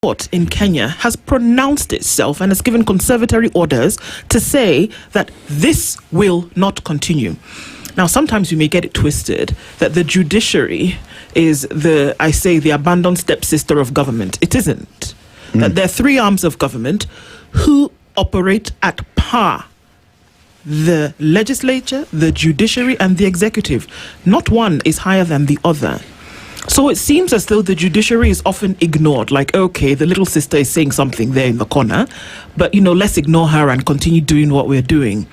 court in Kenya has pronounced itself and has given conservatory orders to say that this will not continue. Now, sometimes you may get it twisted that the judiciary is the abandoned stepsister of government. It isn't. That there are three arms of government who operate at par: the legislature, the judiciary, and the executive. Not one is higher than the other. So it seems as though the judiciary is often ignored. Like, okay, the little sister is saying something there in the corner, but, let's ignore her and continue doing what we're doing.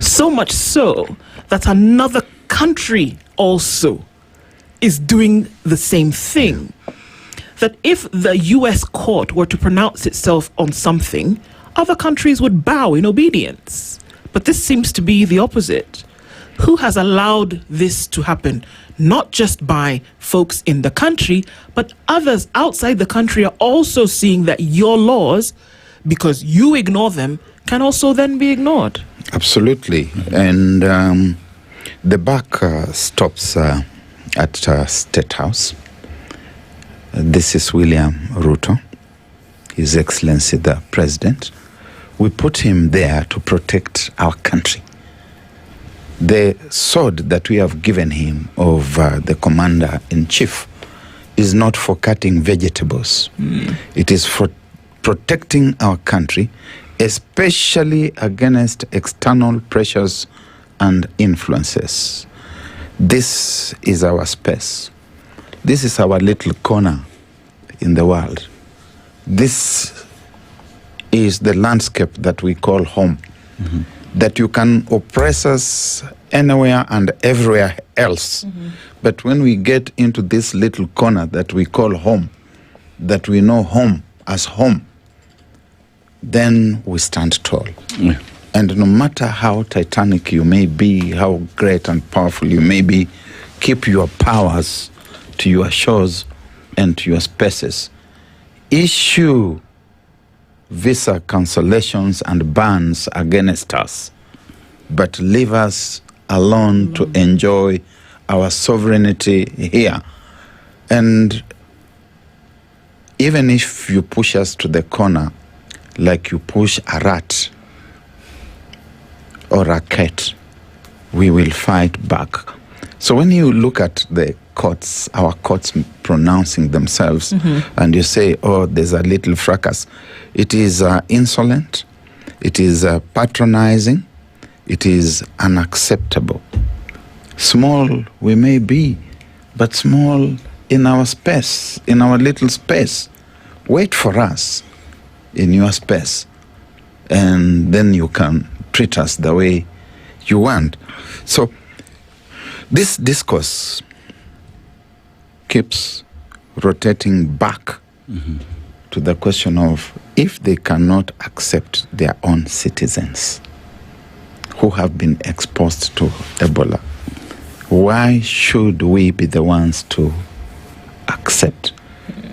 So much so that another country also is doing the same thing. That if the US court were to pronounce itself on something, other countries would bow in obedience. But this seems to be the opposite. Who has allowed this to happen? Not just by folks in the country, but others outside the country are also seeing that your laws, because you ignore them, can also then be ignored. Absolutely. And the buck stops at State House. This is William Ruto, His Excellency the President. We put him there to protect our country. The sword that we have given him of the Commander-in-Chief is not for cutting vegetables. It is for protecting our country, especially against external pressures and influences. This is our space. This is our little corner in the world. This is the landscape that we call home. That you can oppress us anywhere and everywhere else. But when we get into this little corner that we call home, that we know home as home, then we stand tall. And no matter how titanic you may be, how great and powerful you may be, keep your powers to your shores and to your spaces. Issue visa cancellations and bans against us, but leave us alone to enjoy our sovereignty here. And even if you push us to the corner, like you push a rat or a cat, we will fight back. So when you look at the courts, our courts pronouncing themselves, and you say, oh, there's a little fracas, it is insolent, it is patronizing, it is unacceptable. Small we may be, but small in our space, in our little space. Wait for us in your space, and then you can treat us the way you want. So this discourse keeps rotating back to the question of, if they cannot accept their own citizens who have been exposed to Ebola, why should we be the ones to accept?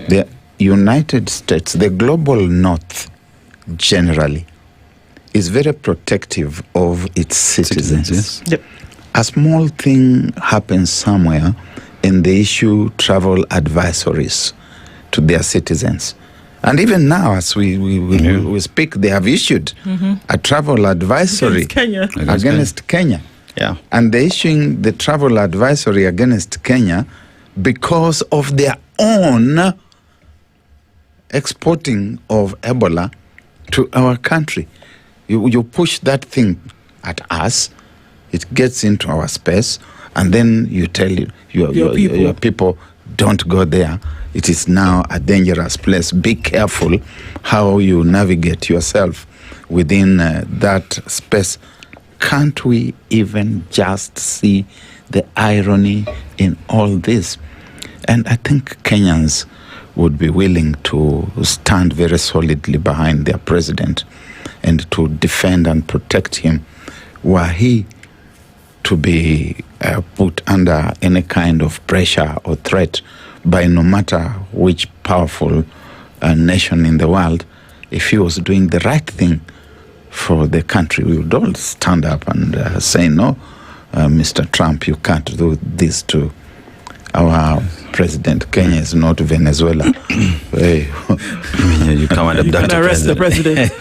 The United States, the global north generally, is very protective of its citizens. Yes. Yep. A small thing happens somewhere and they issue travel advisories to their citizens. And even now, as we speak, they have issued a travel advisory against Kenya. Yeah. And they're issuing the travel advisory against Kenya because of their own exporting of Ebola to our country. You push that thing at us, it gets into our space, and then you tell your people, don't go there. It is now a dangerous place. Be careful how you navigate yourself within that space. Can't we even just see the irony in all this? And I think Kenyans would be willing to stand very solidly behind their president and to defend and protect him were he to be put under any kind of pressure or threat by no matter which powerful nation in the world. If he was doing the right thing for the country, we would all stand up and say, no, Mr. Trump, you can't do this to our president. Kenya is not Venezuela. Hey. You come and abduct arrest the president.